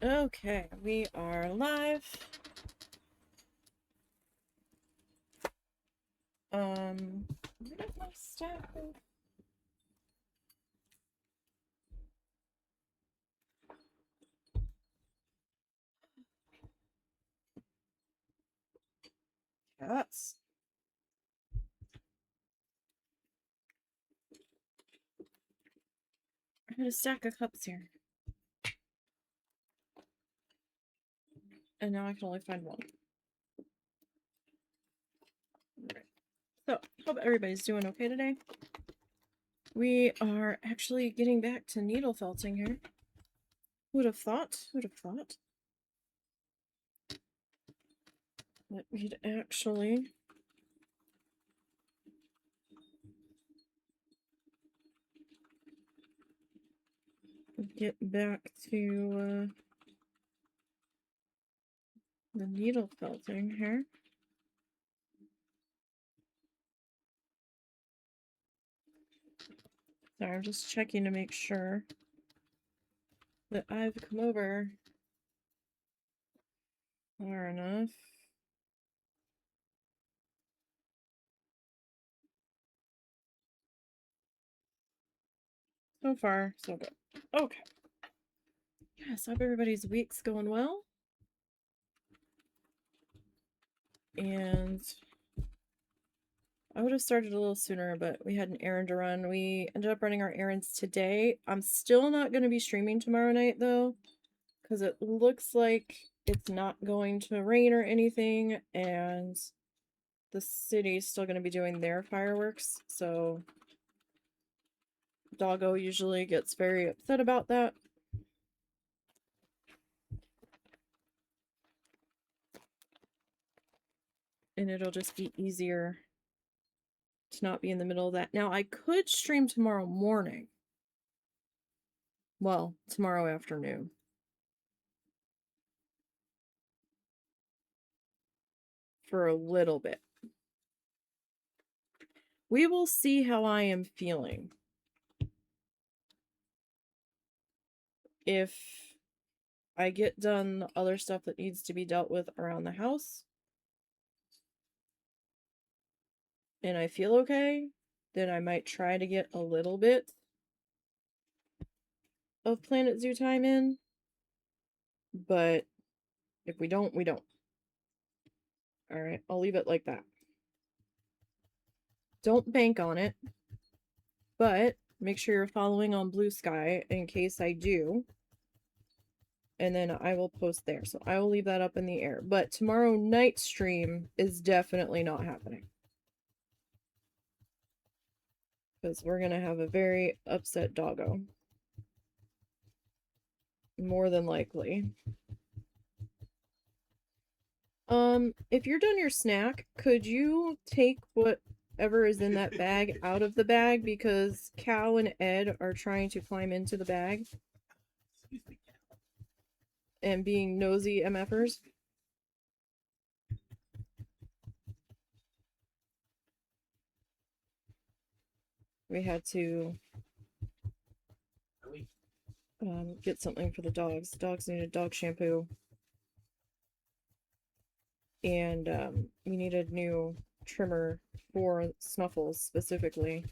Okay, we are live. Where's my stack of... Cats. I got a stack of cups here. And now I can only find one. Alright. So, hope everybody's doing okay today. We are actually getting back to needle felting here. Who would have thought? Who would have thought? That we'd actually... get back to the needle felting here. Sorry, I'm just checking to make sure that I've come over far enough. So far, so good. Okay. Yes, hope everybody's week's going well. And I would have started a little sooner, but we had an errand to run. We ended up running our errands today. I'm still not going to be streaming tomorrow night, though, because it looks like it's not going to rain or anything, and the city's still going to be doing their fireworks, so Doggo usually gets very upset about that. And it'll just be easier to not be in the middle of that. Now, I could stream tomorrow morning. Well, tomorrow afternoon. For a little bit. We will see how I am feeling. If I get done the other stuff that needs to be dealt with around the house, and I feel okay, then I might try to get a little bit of Planet Zoo time in. But if we don't, we don't. Alright, I'll leave it like that. Don't bank on it, but make sure you're following on Blue Sky in case I do. And then I will post there. So I will leave that up in the air. But tomorrow night stream is definitely not happening. Because we're going to have a very upset doggo. More than likely. If you're done your snack, could you take whatever is in that bag out of the bag? Because Cow and Ed are trying to climb into the bag. And being nosy MFers. We had to get something for the dogs. The dogs needed dog shampoo. And we needed new trimmer for Snuffles specifically.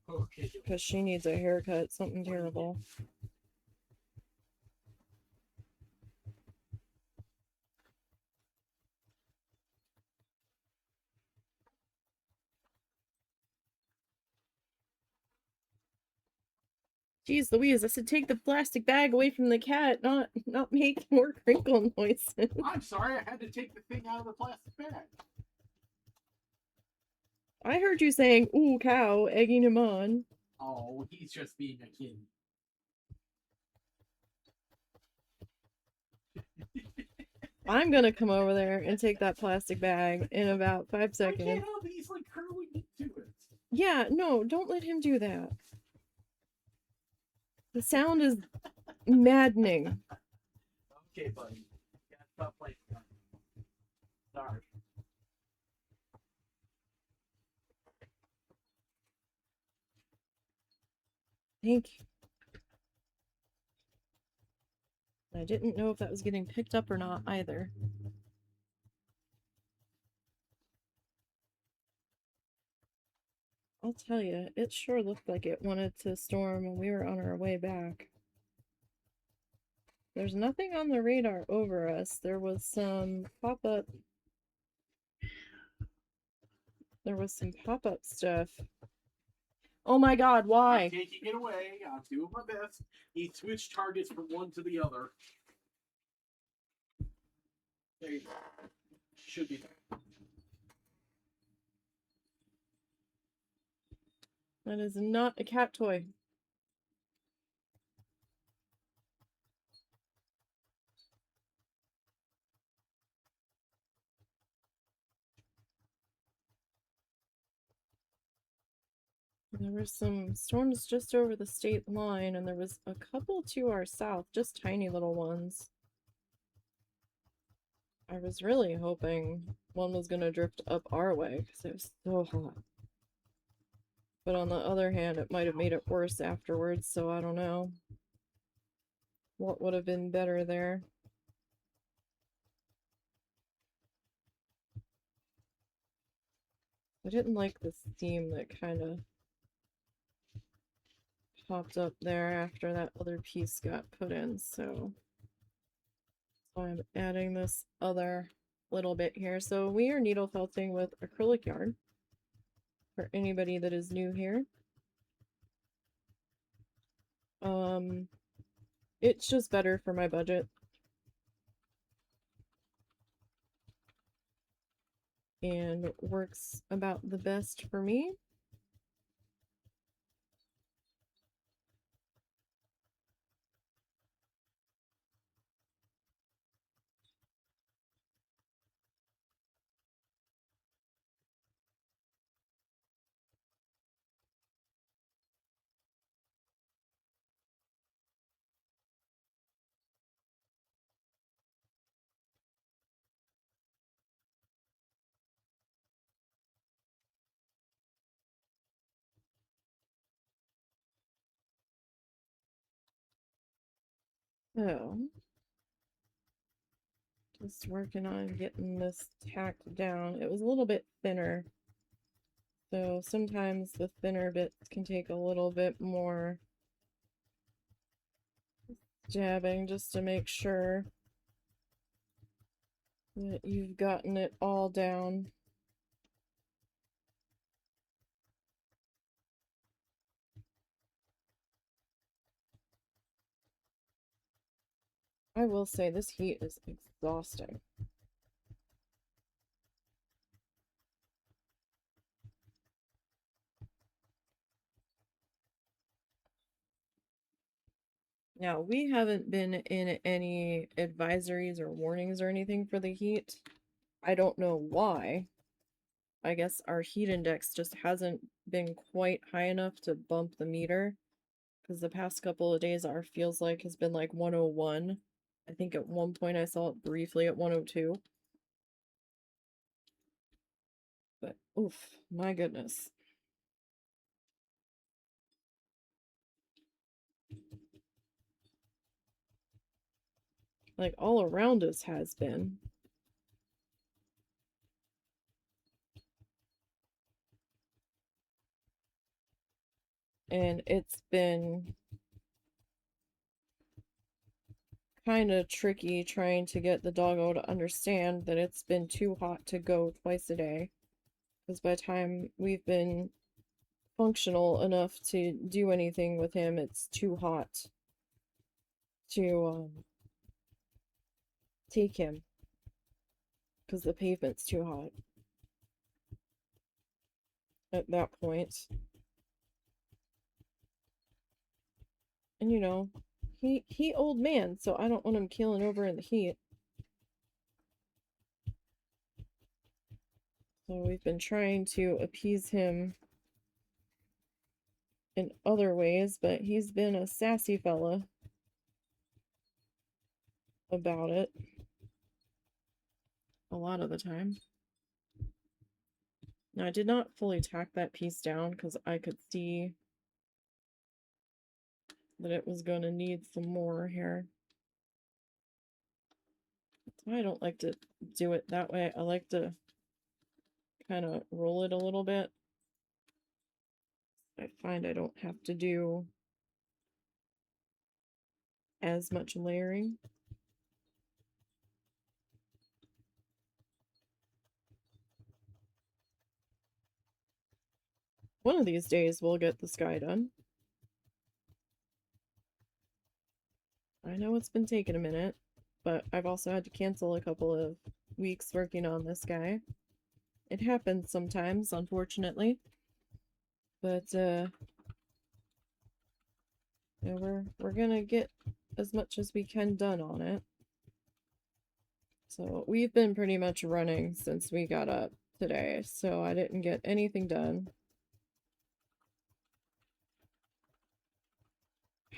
Okay. Because she needs a haircut, something terrible. Jeez Louise, I said take the plastic bag away from the cat, not make more crinkle noises. I'm sorry, I had to take the thing out of the plastic bag. I heard you saying, ooh, Cow, egging him on. Oh, he's just being a kid. I'm gonna come over there and take that plastic bag in about 5 seconds. I can't help it, he's like curling into it. Yeah, no, don't let him do that. The sound is maddening. Okay, buddy. You gotta stop playing. Sorry. Thank you. I didn't know if that was getting picked up or not either. I'll tell you, it sure looked like it wanted to storm when we were on our way back. There's nothing on the radar over us. There was some pop-up. There was some pop-up stuff. Oh my god, why? I'm taking it away. I'm doing my best. He switched targets from one to the other. There you go. Should be there. That is not a cat toy. There were some storms just over the state line, and there was a couple to our south, just tiny little ones. I was really hoping one was going to drift up our way because it was so hot. But on the other hand, it might have made it worse afterwards, so I don't know what would have been better there. I didn't like the seam that kind of popped up there after that other piece got put in, so I'm adding this other little bit here. So we are needle felting with acrylic yarn for anybody that is new here. It's just better for my budget. And works about the best for me. So, just working on getting this tacked down. It was a little bit thinner. So sometimes the thinner bits can take a little bit more jabbing just to make sure that you've gotten it all down. I will say this heat is exhausting. Now, we haven't been in any advisories or warnings or anything for the heat. I don't know why. I guess our heat index just hasn't been quite high enough to bump the meter. Because the past couple of days, our feels like has been like 101. I think at one point I saw it briefly at 102. But oof, my goodness. Like all around us has been. And it's been kind of tricky trying to get the doggo to understand that it's been too hot to go twice a day. Because by the time we've been functional enough to do anything with him, it's too hot to take him. Because the pavement's too hot at that point. And you know, he old man, so I don't want him keeling over in the heat. So we've been trying to appease him in other ways, but he's been a sassy fella about it a lot of the time. Now, I did not fully tack that piece down because I could see that it was going to need some more here. I don't like to do it that way. I like to kind of roll it a little bit. I find I don't have to do as much layering. One of these days we'll get the sky done. I know it's been taking a minute, but I've also had to cancel a couple of weeks working on this guy. It happens sometimes, unfortunately. But yeah, we're gonna get as much as we can done on it. So we've been pretty much running since we got up today, so I didn't get anything done.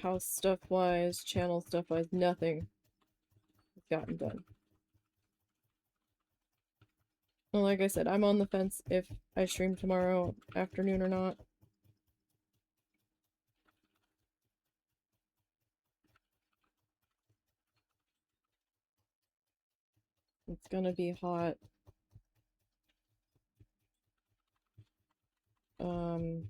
House stuff wise, channel stuff wise, nothing has gotten done. Well, like I said, I'm on the fence if I stream tomorrow afternoon or not. It's gonna be hot. Um,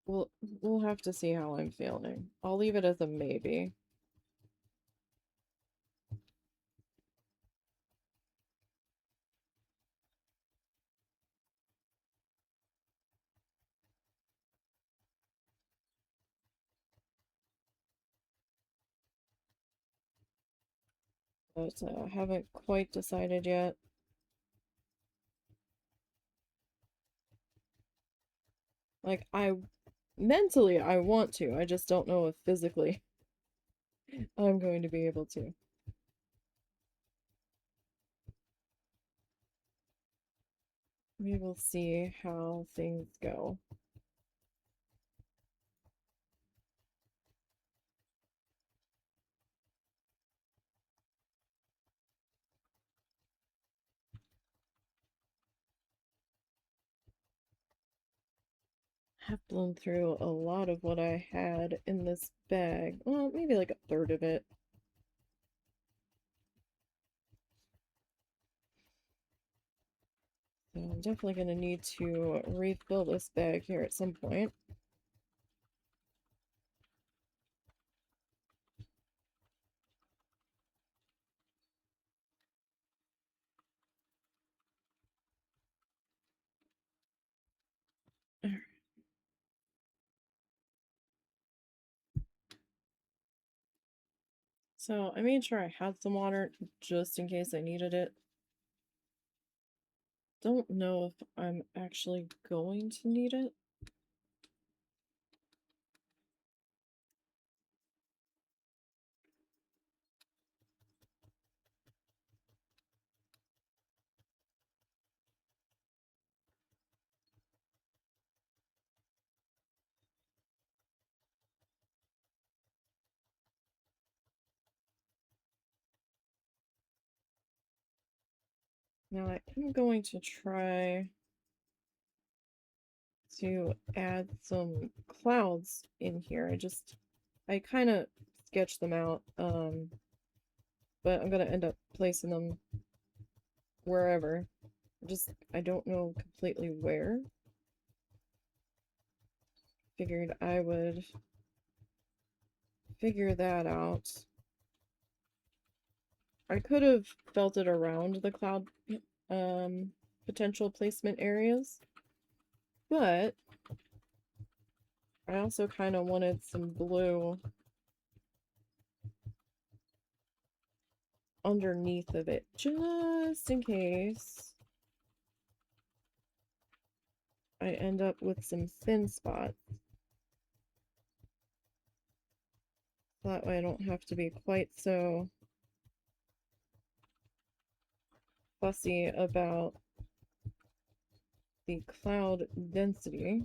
we'll have to see how I'm feeling. I'll leave it as a maybe. But I haven't quite decided yet. Like, mentally I want to, I just don't know if physically I'm going to be able to. We will see how things go. Have blown through a lot of what I had in this bag. Well, maybe like a third of it. So I'm definitely going to need to refill this bag here at some point. So I made sure I had some water just in case I needed it. Don't know if I'm actually going to need it. Now I am going to try to add some clouds in here. I kind of sketched them out, but I'm gonna end up placing them wherever. I don't know completely where. Figured I would figure that out. I could have felt it around the cloud potential placement areas, but I also kind of wanted some blue underneath of it, just in case I end up with some thin spots. That way I don't have to be quite so fussy about the cloud density.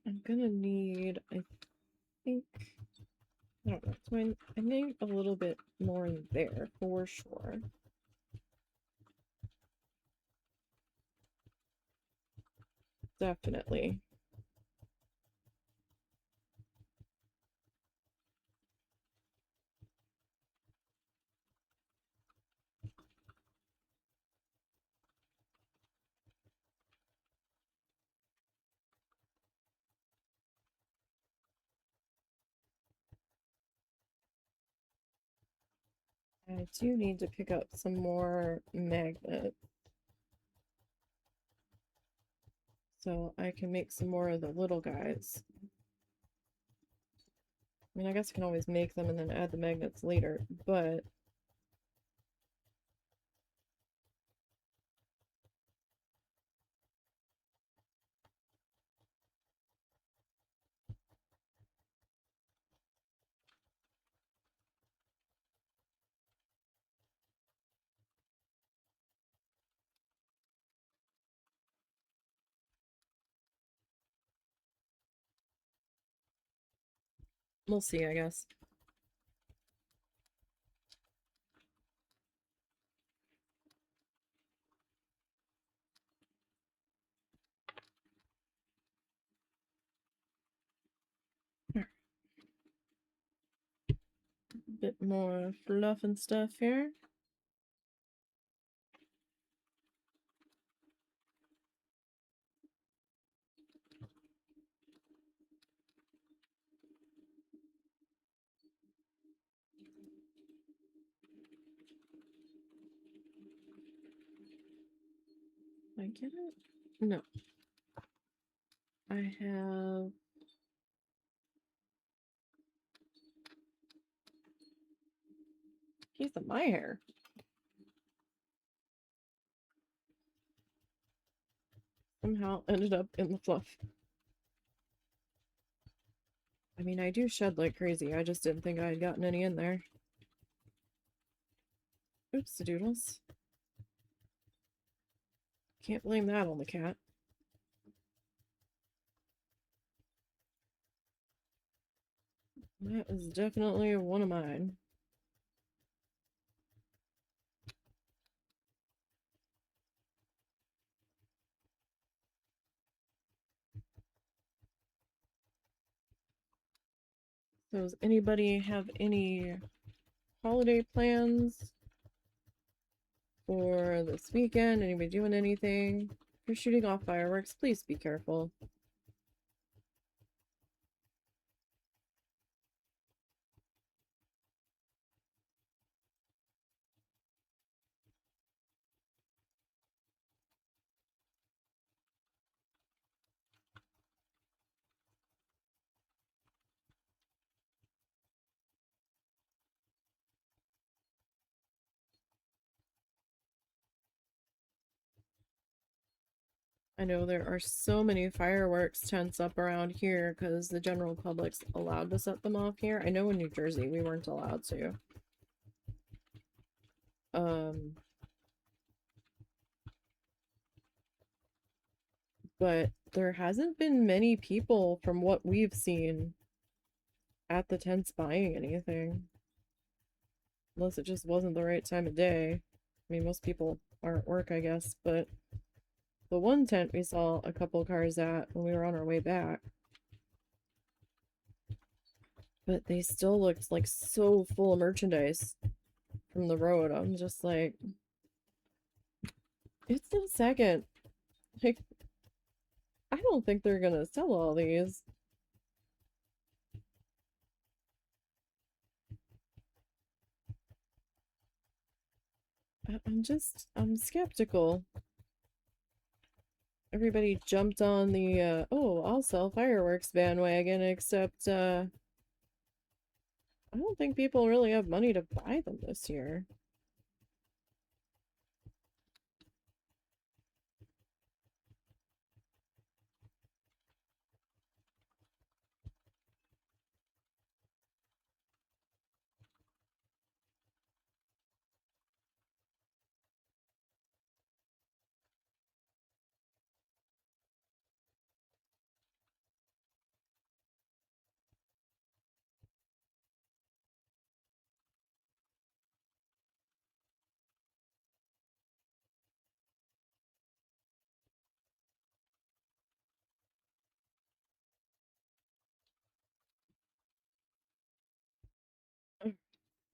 I'm gonna need, I think, I don't know, so I need a little bit more in there for sure. Definitely. I do need to pick up some more magnets so I can make some more of the little guys. I mean, I guess I can always make them and then add the magnets later, but we'll see, I guess. Bit more fluff and stuff here. Did I get it? No. I have... Piece of my hair. Somehow ended up in the fluff. I mean, I do shed like crazy. I just didn't think I had gotten any in there. Oops, doodles. Can't blame that on the cat. That is definitely one of mine. So does anybody have any holiday plans for this weekend? Anybody doing anything? If you're shooting off fireworks, please be careful. I know there are so many fireworks tents up around here because the general public's allowed to set them off here. I know in New Jersey we weren't allowed to. But there hasn't been many people from what we've seen at the tents buying anything. Unless it just wasn't the right time of day. I mean, most people are at work, I guess, but the one tent we saw a couple cars at when we were on our way back. But they still looked like so full of merchandise from the road. I'm just like, it's the second. Like, I don't think they're gonna sell all these. I'm skeptical. Everybody jumped on the, oh, I'll sell fireworks bandwagon, except, I don't think people really have money to buy them this year.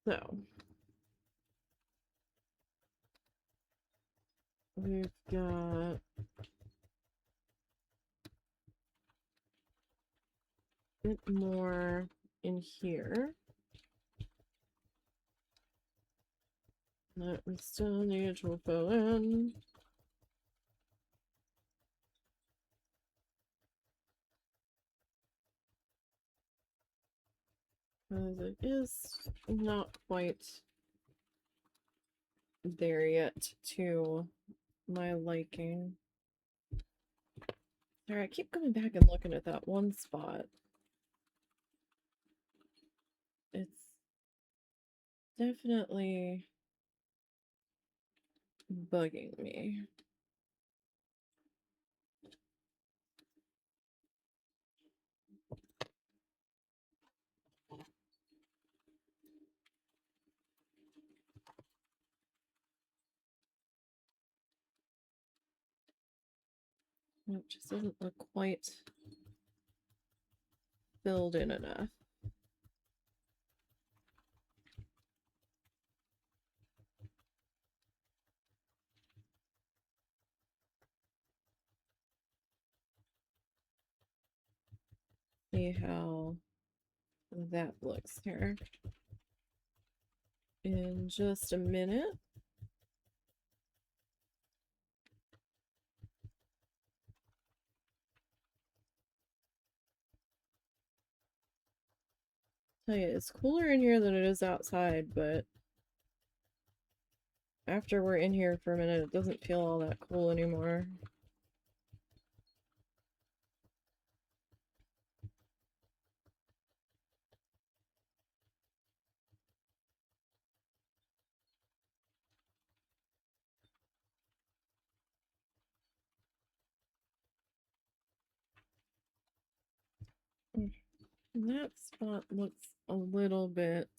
So we've got a bit more in here that we still need to fill in. Because it is not quite there yet to my liking. Alright, I keep coming back and looking at that one spot. It's definitely bugging me. It just doesn't look quite filled in enough. See how that looks here in just a minute. Tell you, it's cooler in here than it is outside, but after we're in here for a minute, it doesn't feel all that cool anymore. That spot looks a little bit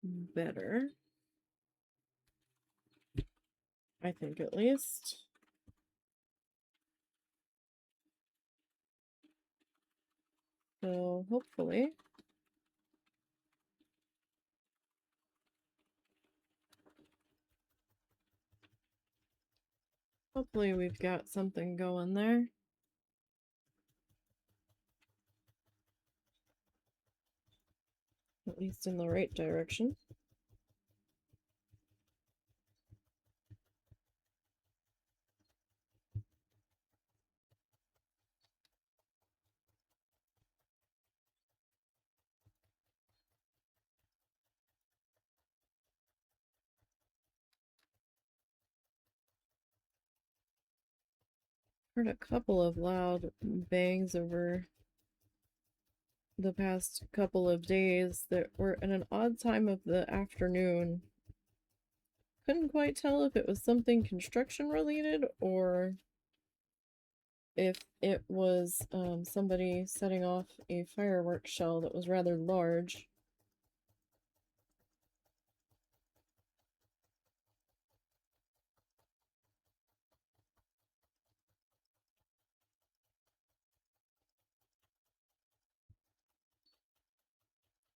better. I think, at least. So hopefully we've got something going there. At least in the right direction. Heard a couple of loud bangs over the past couple of days that were at an odd time of the afternoon. Couldn't quite tell if it was something construction related or if it was somebody setting off a fireworks shell that was rather large.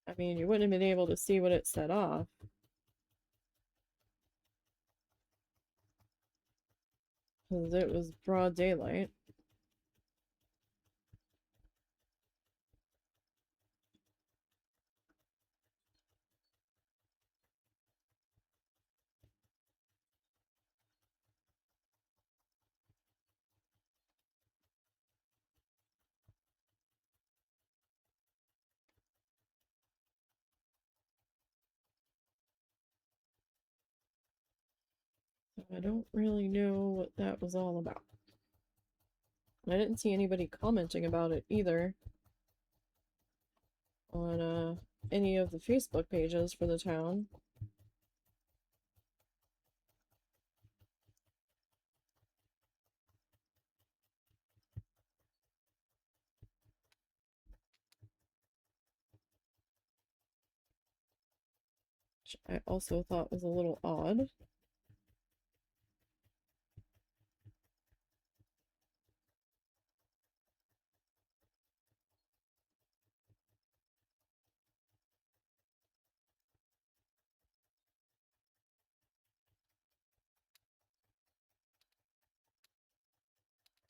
I mean, you wouldn't have been able to see what it set off. Because it was broad daylight. So I don't really know what that was all about. I didn't see anybody commenting about it either on any of the Facebook pages for the town. Which I also thought was a little odd.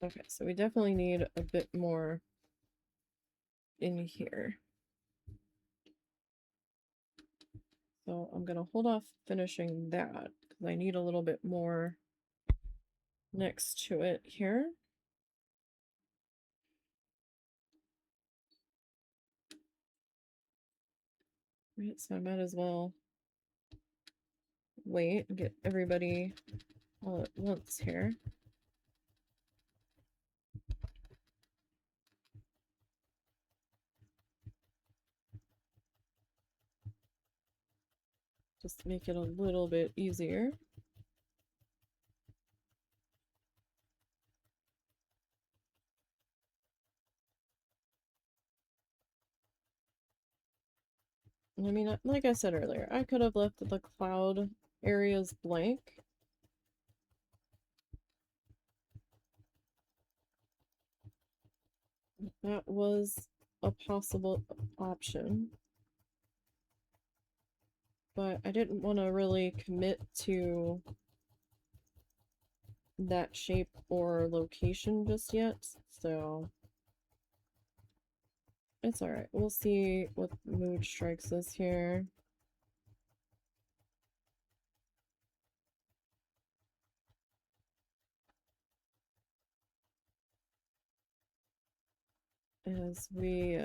Okay, so we definitely need a bit more in here. So I'm gonna hold off finishing that because I need a little bit more next to it here. Right, so I might as well wait and get everybody all at once here. Just to make it a little bit easier. I mean, like I said earlier, I could have left the cloud areas blank. That was a possible option. But I didn't want to really commit to that shape or location just yet, so it's alright. We'll see what mood strikes us here. As we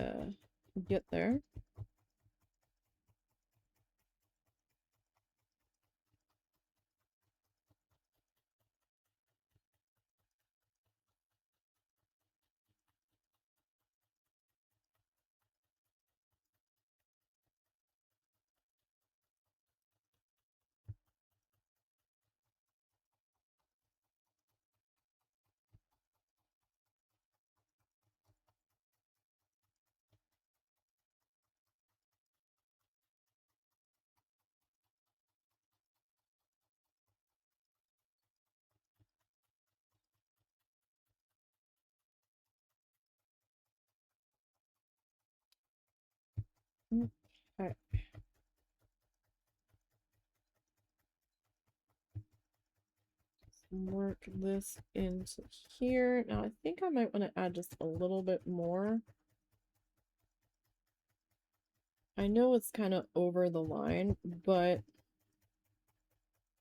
get there. Okay. Work this into here. Now I think I might want to add just a little bit more. I know it's kind of over the line, but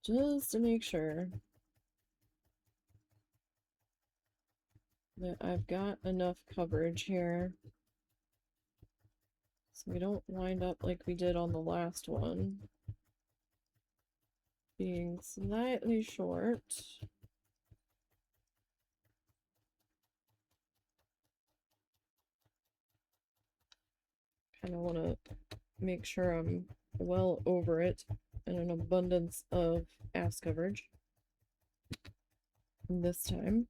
just to make sure that I've got enough coverage here so we don't wind up like we did on the last one, being slightly short. Kind of want to make sure I'm well over it and an abundance of ass coverage this time.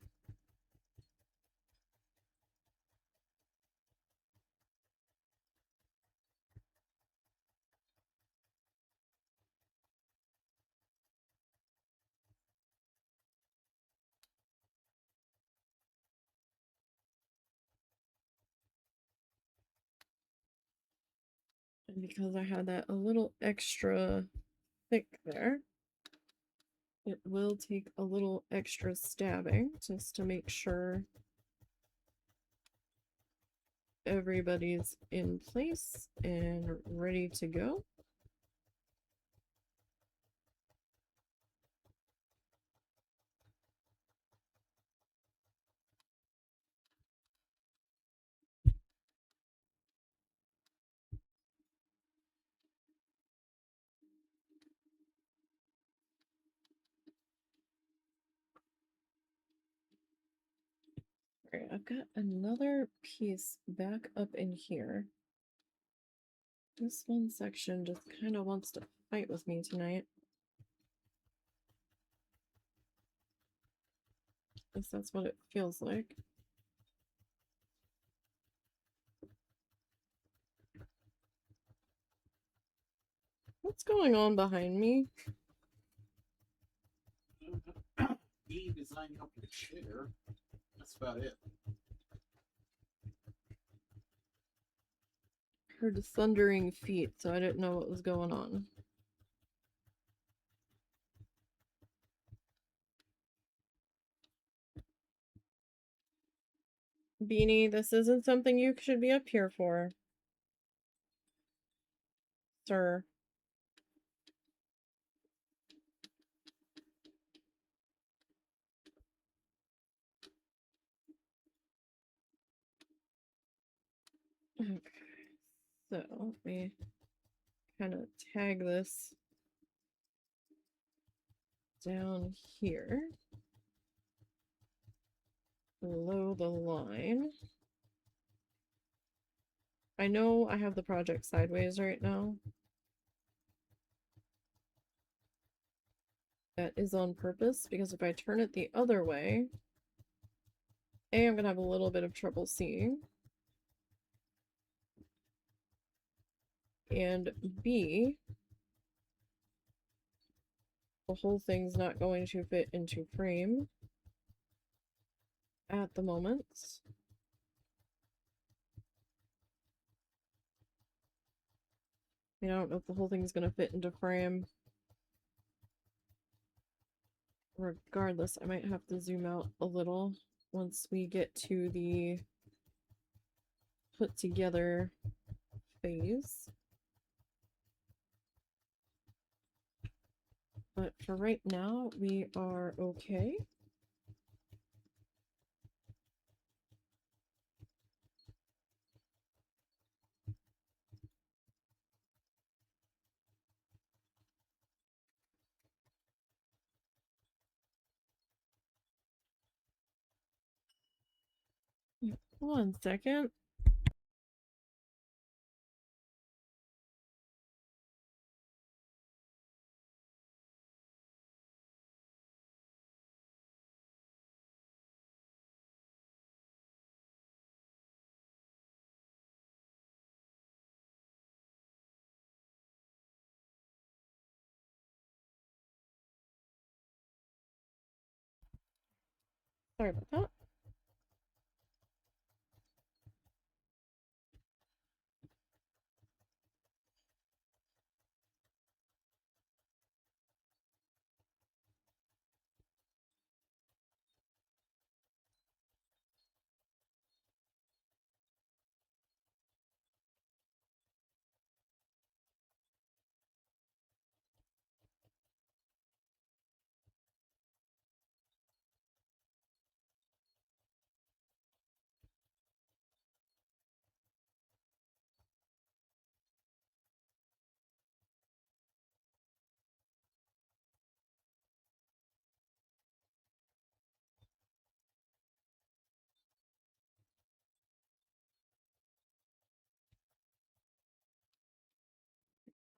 And because I had that a little extra thick there, it will take a little extra stabbing just to make sure everybody's in place and ready to go. Alright, I've got another piece back up in here. This one section just kind of wants to fight with me tonight. At least that's what it feels like. What's going on behind me? He designed up the chair. That's about it. Heard thundering feet, so I didn't know what was going on. Beanie, this isn't something you should be up here for, sir. Okay, so let me kind of tag this down here below the line. I know I have the project sideways right now. That is on purpose, because if I turn it the other way, A, I'm gonna have a little bit of trouble seeing. And B, the whole thing's not going to fit into frame at the moment. I don't know if the whole thing's gonna fit into frame. Regardless, I might have to zoom out a little once we get to the put together phase. But for right now, we are okay. One second. Sorry about that.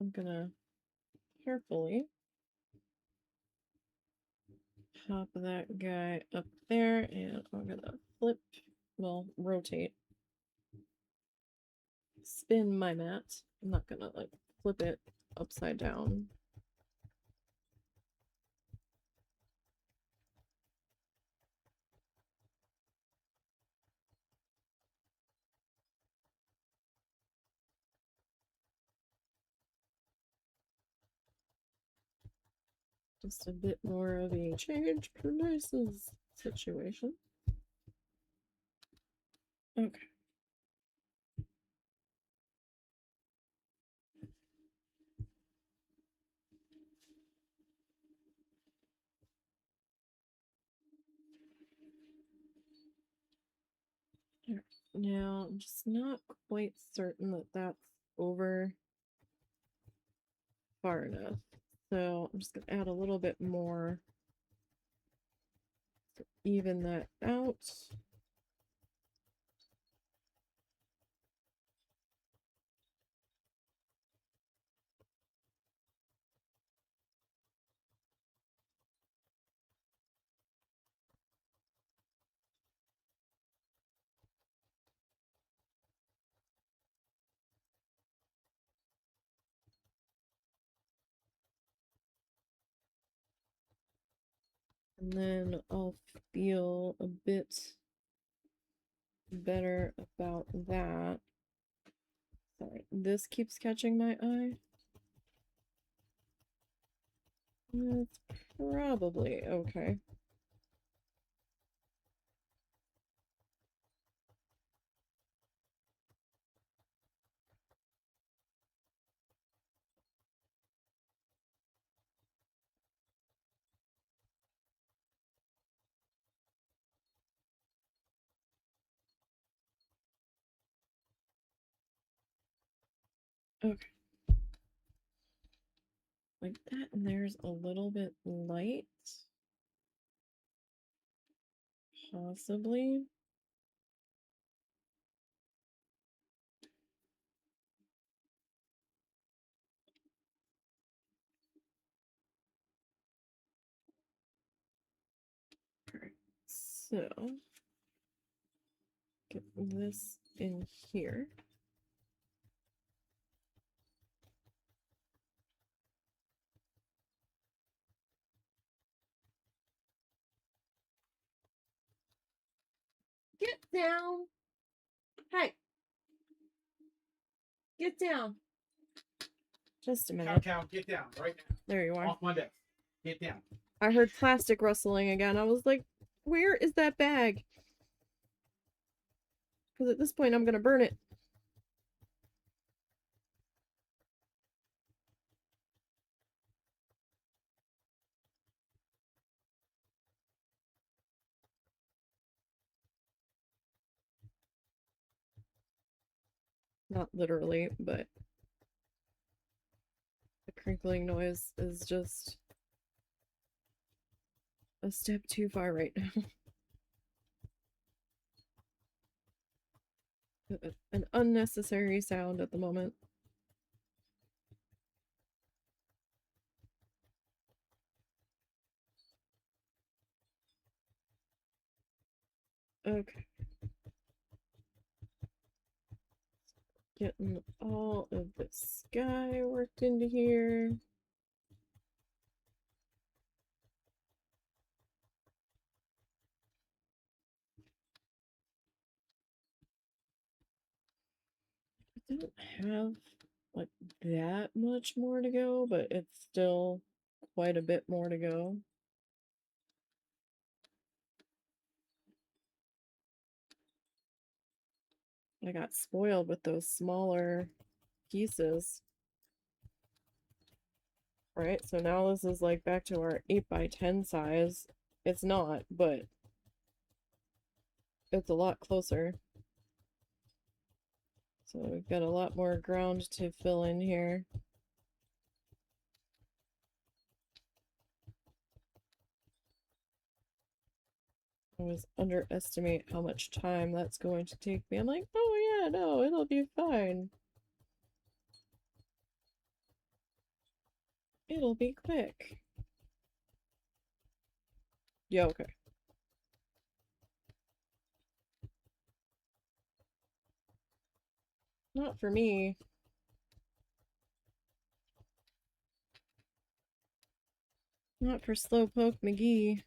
I'm gonna carefully pop that guy up there, and I'm gonna flip, well, rotate, spin my mat. I'm not gonna like flip it upside down. Just a bit more of a change produces situation. Okay. Now, I'm just not quite certain that that's over far enough. So I'm just gonna add a little bit more to even that out. And then I'll feel a bit better about that. Sorry, this keeps catching my eye. That's probably okay. Okay. Like that, and there's a little bit light. Possibly. Alright, so get this in here. Get down. Hey. Get down. Just a minute. Cow, get down right now. There you are. Off my desk. Get down. I heard plastic rustling again. I was like, where is that bag? Because at this point, I'm going to burn it. Not literally, but the crinkling noise is just a step too far right now. An unnecessary sound at the moment. Okay. Getting all of the sky worked into here. I don't have like that much more to go, but it's still quite a bit more to go. I got spoiled with those smaller pieces. Right, so now this is like back to our 8x10 size. It's not, but it's a lot closer. So we've got a lot more ground to fill in here. I always underestimate how much time that's going to take me. I'm like, oh yeah, no, it'll be fine. It'll be quick. Yeah, okay. Not for me. Not for Slowpoke McGee.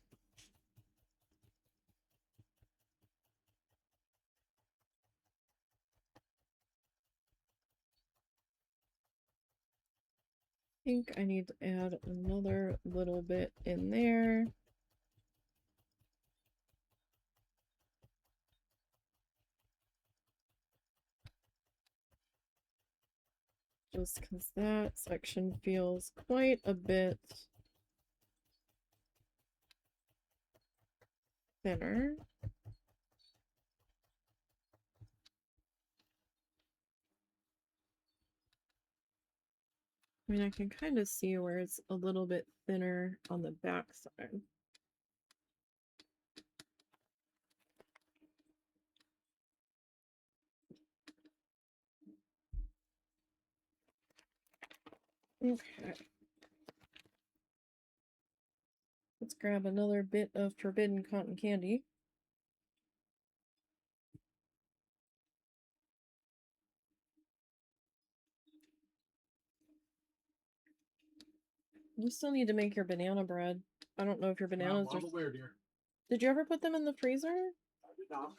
I think I need to add another little bit in there. Just because that section feels quite a bit thinner. I mean, I can kind of see where it's a little bit thinner on the back side. Okay. Let's grab another bit of forbidden cotton candy. You still need to make your banana bread. I don't know if your bananas are... Aware, dear. Did you ever put them in the freezer? I did not.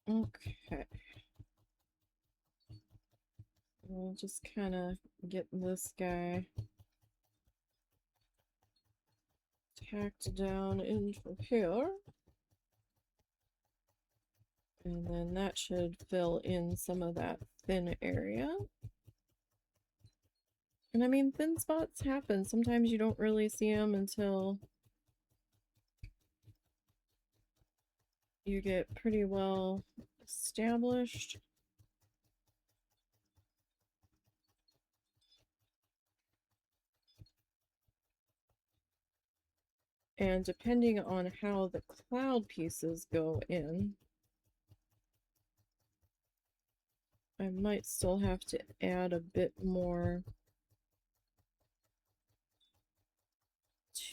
Okay. We'll just kind of get this guy tacked down into here. And then that should fill in some of that thin area. And I mean, thin spots happen. Sometimes you don't really see them until you get pretty well established. And depending on how the cloud pieces go in, I might still have to add a bit more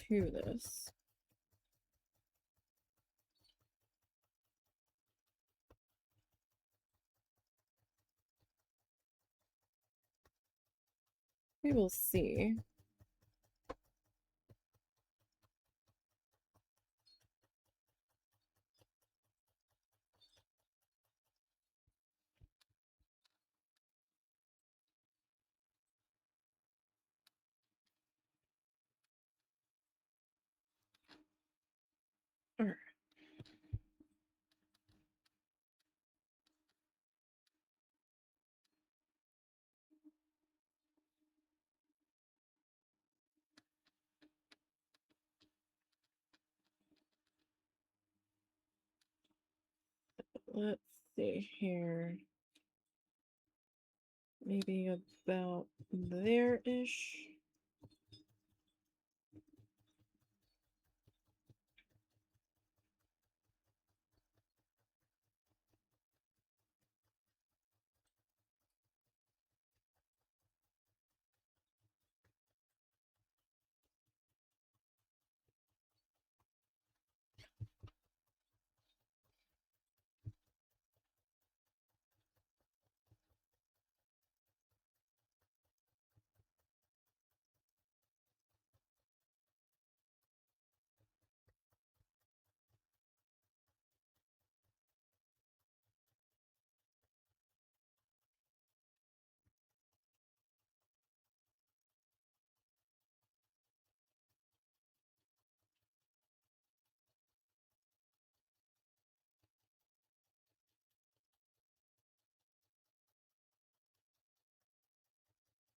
to this. We will see. All right. Let's see here. Maybe about there-ish.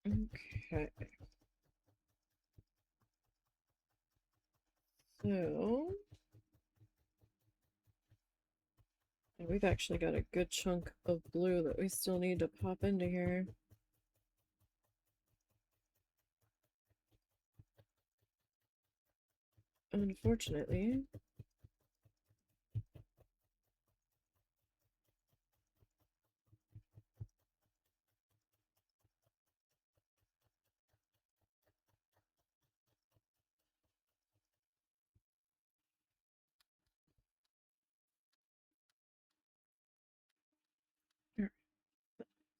Okay. So we've actually got a good chunk of blue that we still need to pop into here. Unfortunately.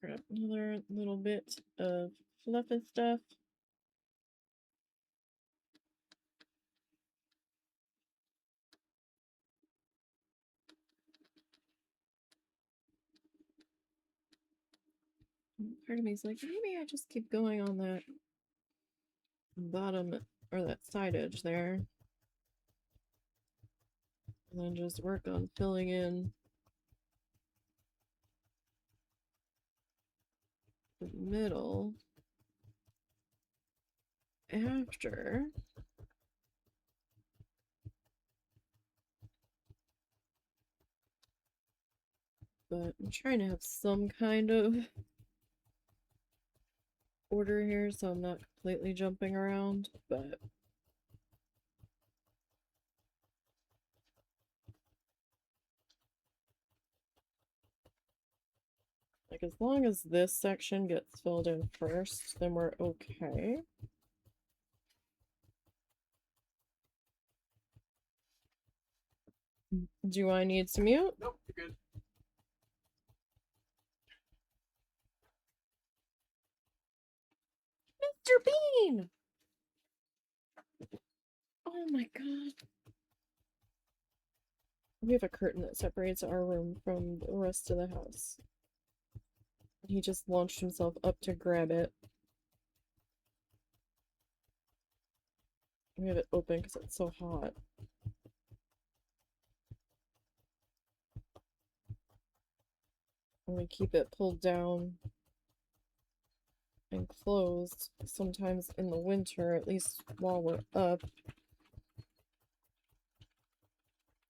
Grab another little bit of fluffy stuff. Part of me is like, maybe I just keep going on that bottom or that side edge there. And then just work on filling in the middle after. But I'm trying to have some kind of order here so I'm not completely jumping around, but like as long as this section gets filled in first, then we're okay. Do I need to mute? Nope, you're good. Mr. Bean! Oh my god. We have a curtain that separates our room from the rest of the house. He just launched himself up to grab it. We have it open because it's so hot. And we keep it pulled down and closed sometimes in the winter, at least while we're up,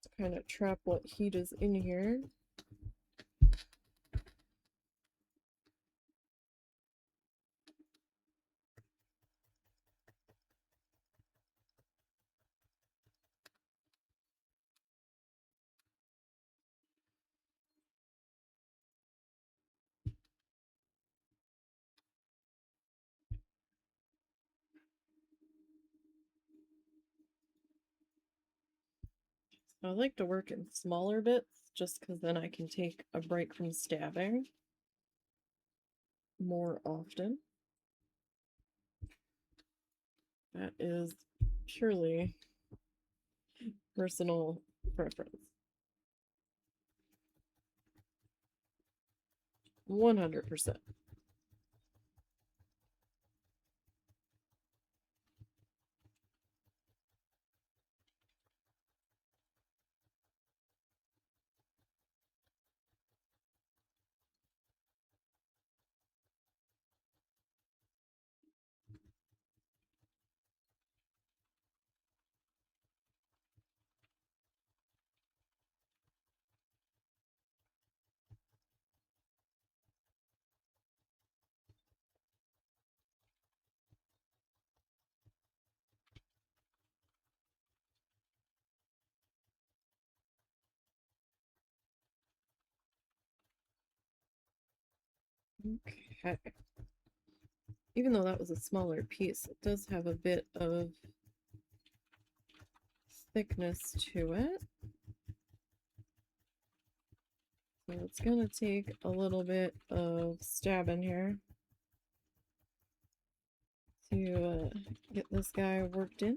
to kind of trap what heat is in here. I like to work in smaller bits just because then I can take a break from stabbing more often. That is purely personal preference. 100%. Okay. Even though that was a smaller piece, it does have a bit of thickness to it. So it's gonna take a little bit of stabbing here to get this guy worked in.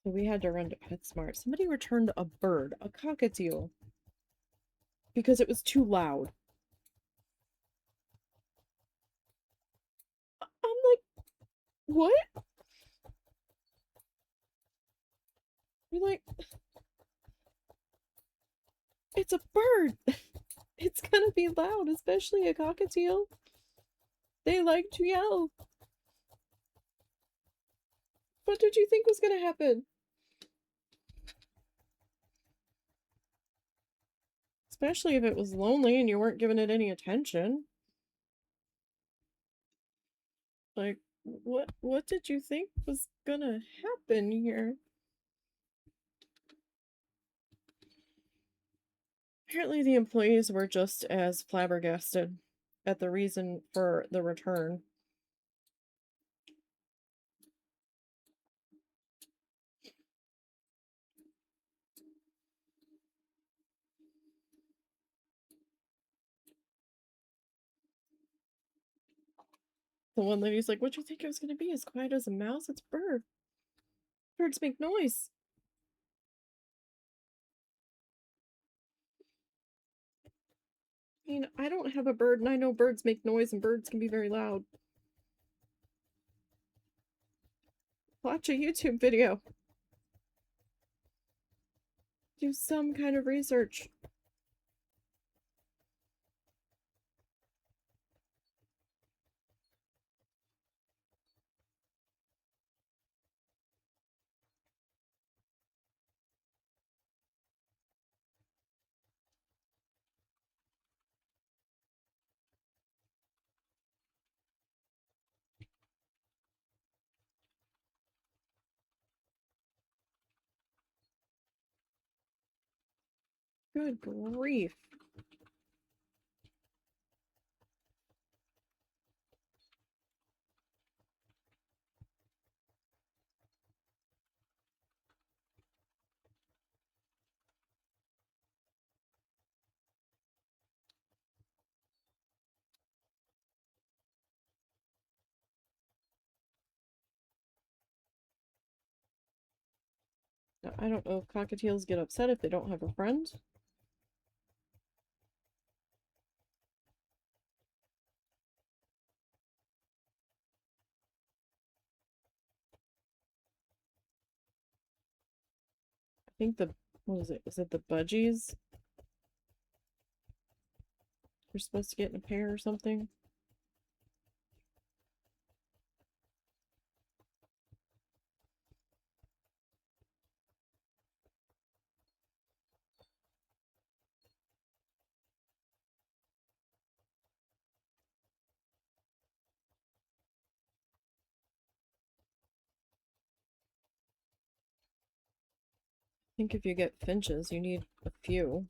So we had to run to PetSmart. Somebody returned a bird, a cockatiel, because it was too loud. I'm like, what? You're like, it's a bird. It's gonna be loud, especially a cockatiel. They like to yell. What did you think was gonna happen? Especially if it was lonely and you weren't giving it any attention. Like, what did you think was gonna happen here? Apparently the employees were just as flabbergasted at the reason for the return. The one lady's like, "What do you think it was gonna be? As quiet as a mouse? It's a bird. Birds make noise." I mean, I don't have a bird, and I know birds make noise, and birds can be very loud. Watch a YouTube video. Do some kind of research. Good grief. Now, I don't know if cockatiels get upset if they don't have a friend. I think what is it? Is it the budgies? We're supposed to get in a pair or something. I think if you get finches, you need a few.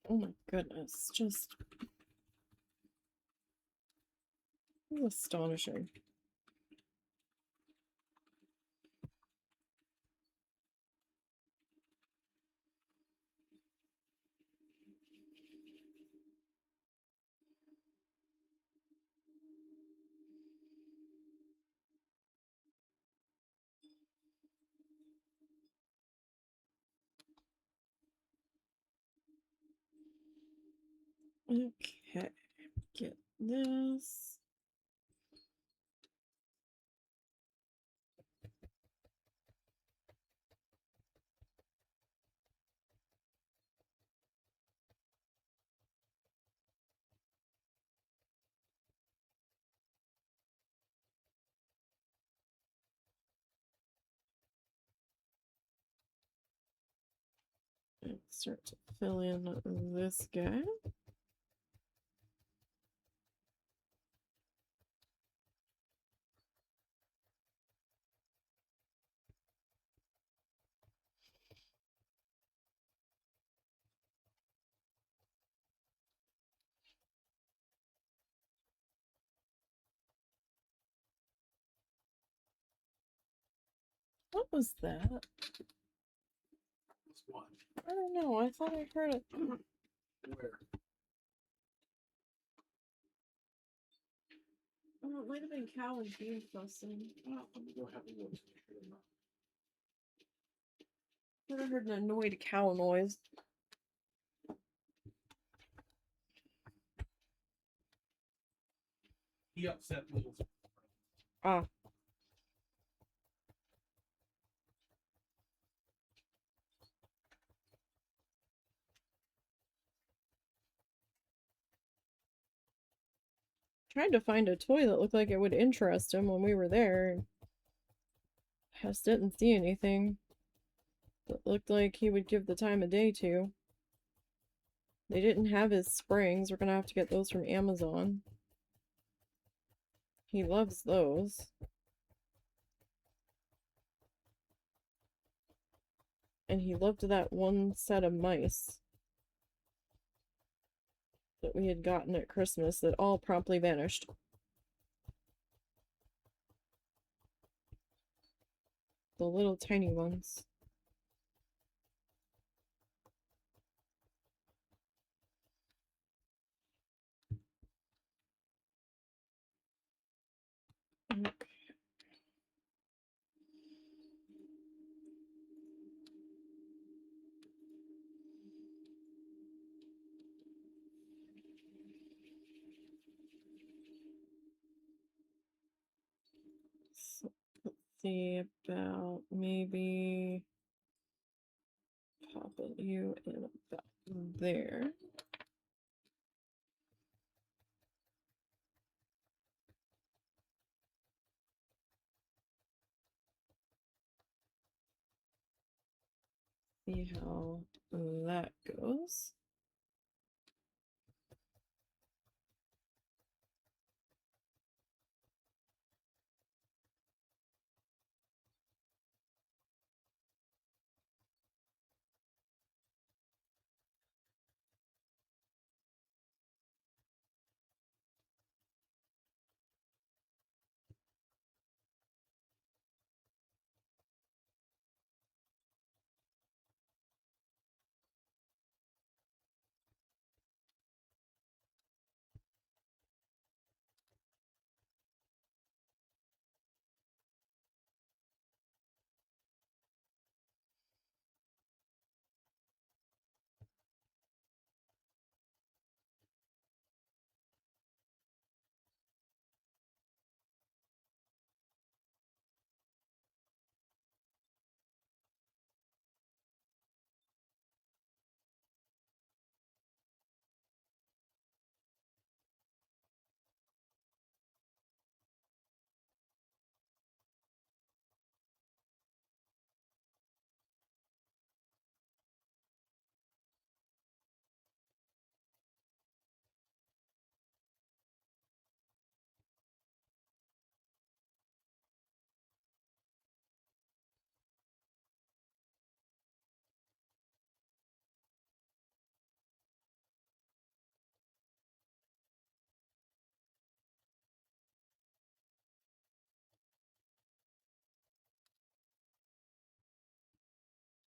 Oh my goodness, just astonishing. Okay, get this. And start to fill in this guy. What was that? What's what? I don't know. I thought I heard it. Where? Oh, it might have been cow and beef fussing. Oh, let me go have a look. Never heard an annoyed cow noise. He upset little. Ah. Tried to find a toy that looked like it would interest him when we were there. Just didn't see anything that looked like he would give the time of day to. They didn't have his springs. We're gonna have to get those from Amazon. He loves those. And he loved that one set of mice that we had gotten at Christmas that all promptly vanished. the little tiny ones. Okay. So, let's see about maybe popping you in about there. See how that goes.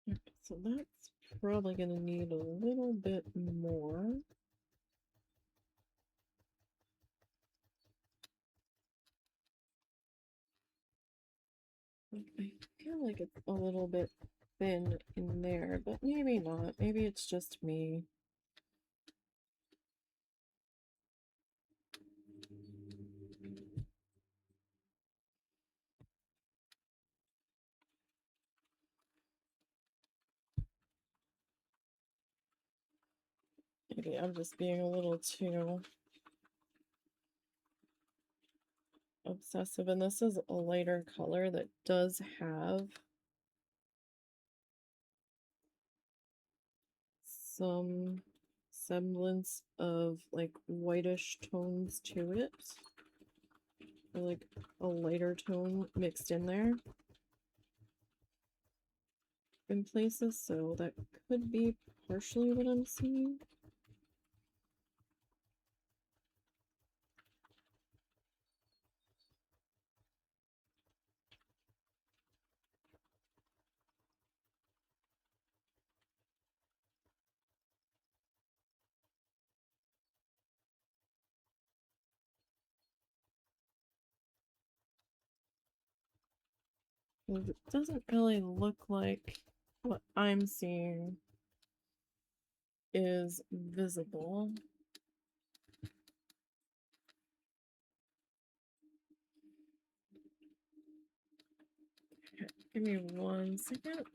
Okay, so that's probably going to need a little bit more. I feel like it's a little bit thin in there, but maybe not. Maybe it's just me. Maybe I'm just being a little too obsessive, and this is a lighter color that does have some semblance of like whitish tones to it, or like a lighter tone mixed in there in places, so that could be partially what I'm seeing. It doesn't really look like what I'm seeing is visible. Okay, give me 1 second.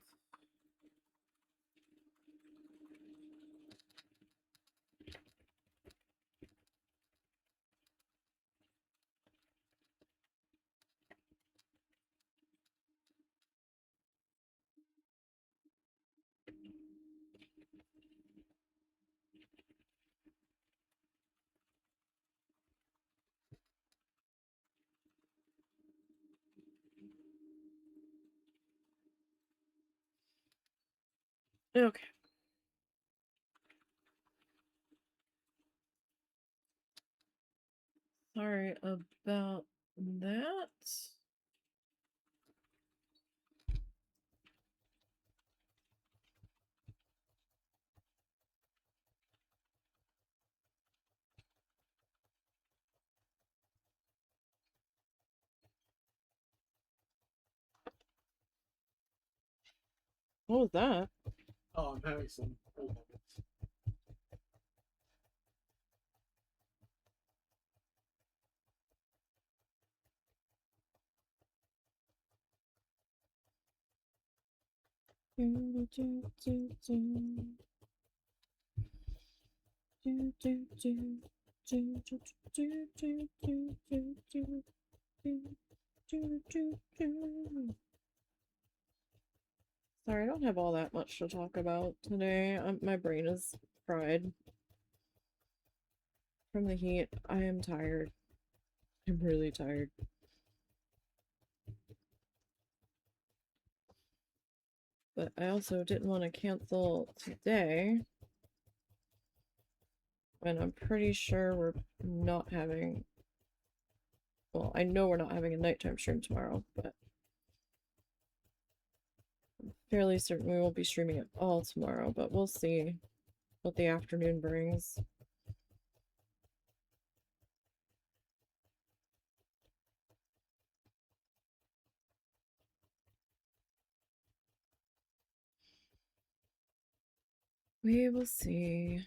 Okay. Sorry about that. What was that? Oh, I'm having some old habits. Sorry, I don't have all that much to talk about today. My brain is fried from the heat. I am tired. I'm really tired. But I also didn't want to cancel today when I'm pretty sure we're not having, well, I know we're not having a nighttime stream tomorrow, but I'm fairly certain we won't be streaming at all tomorrow, but we'll see what the afternoon brings. We will see.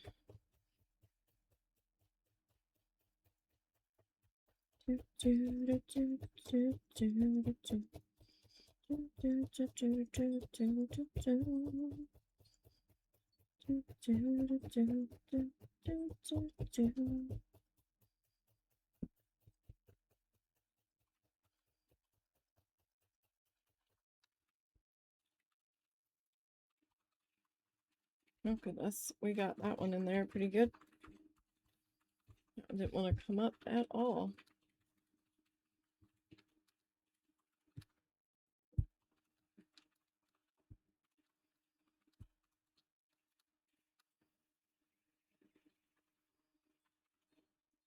Oh goodness, we got that one in there pretty good. I didn't want to come up at all.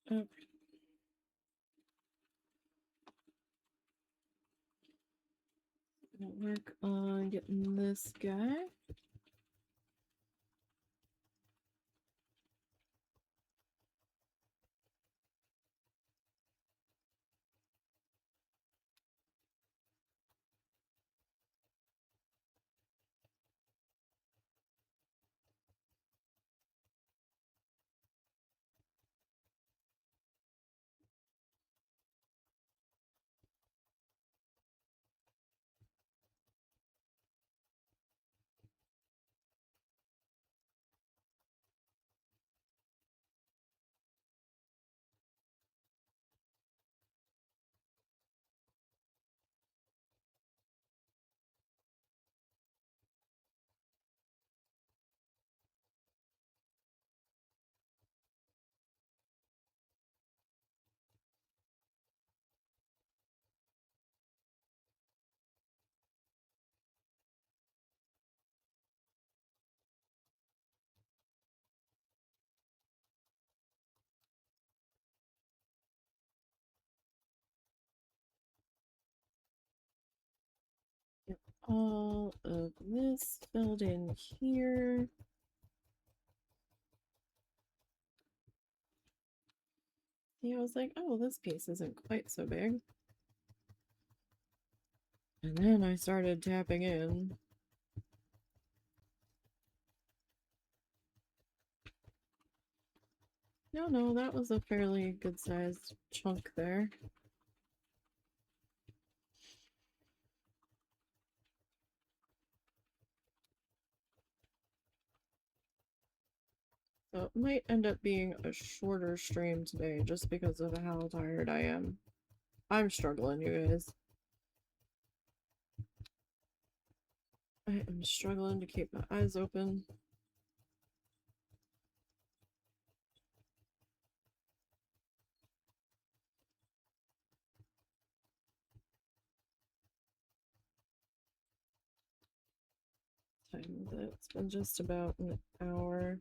Okay. Gonna work on getting this guy. Get all of this filled in here. Yeah, I was like, oh, this piece isn't quite so big. And then I started tapping in. No, that was a fairly good sized chunk there. So it might end up being a shorter stream today just because of how tired I am. I'm struggling, you guys. I am struggling to keep my eyes open. Time that it's been just about an hour.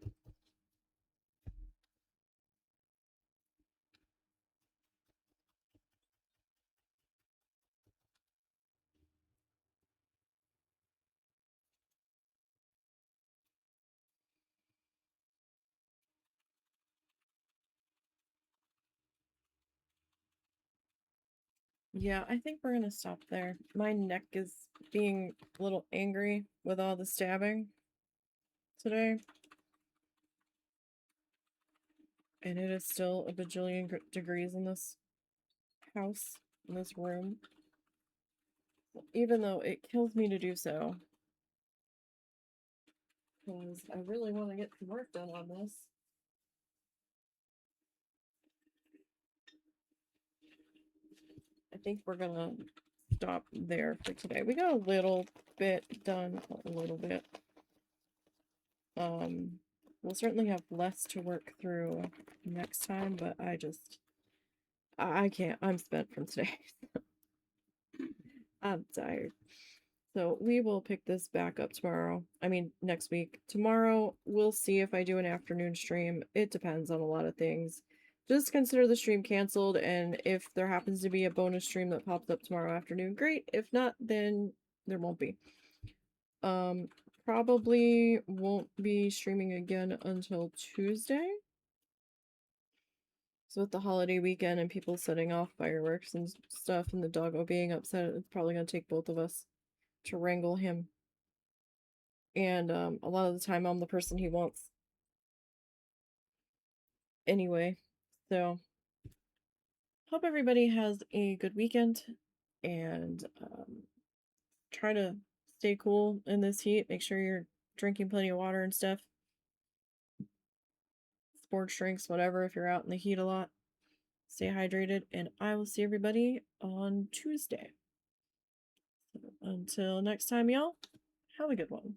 Yeah, I think we're gonna stop there. My neck is being a little angry with all the stabbing today. And it is still a bajillion degrees in this house, in this room. Even though it kills me to do so. Because I really want to get some work done on this. I think we're gonna stop there for today. We got a little bit done, a little bit. We'll certainly have less to work through next time, but I can't. I'm spent from today. I'm tired. So we will pick this back up tomorrow. I mean, next week. Tomorrow, we'll see if I do an afternoon stream. It depends on a lot of things. Just consider the stream canceled, and if there happens to be a bonus stream that pops up tomorrow afternoon, great. If not, then there won't be. Probably won't be streaming again until Tuesday. So with the holiday weekend and people setting off fireworks and stuff and the doggo being upset, it's probably gonna take both of us to wrangle him. And a lot of the time I'm the person he wants. Anyway, so hope everybody has a good weekend and try to stay cool in this heat. Make sure you're drinking plenty of water and stuff. Sports drinks, whatever, if you're out in the heat a lot. Stay hydrated, and I will see everybody on Tuesday. So until next time, y'all, have a good one.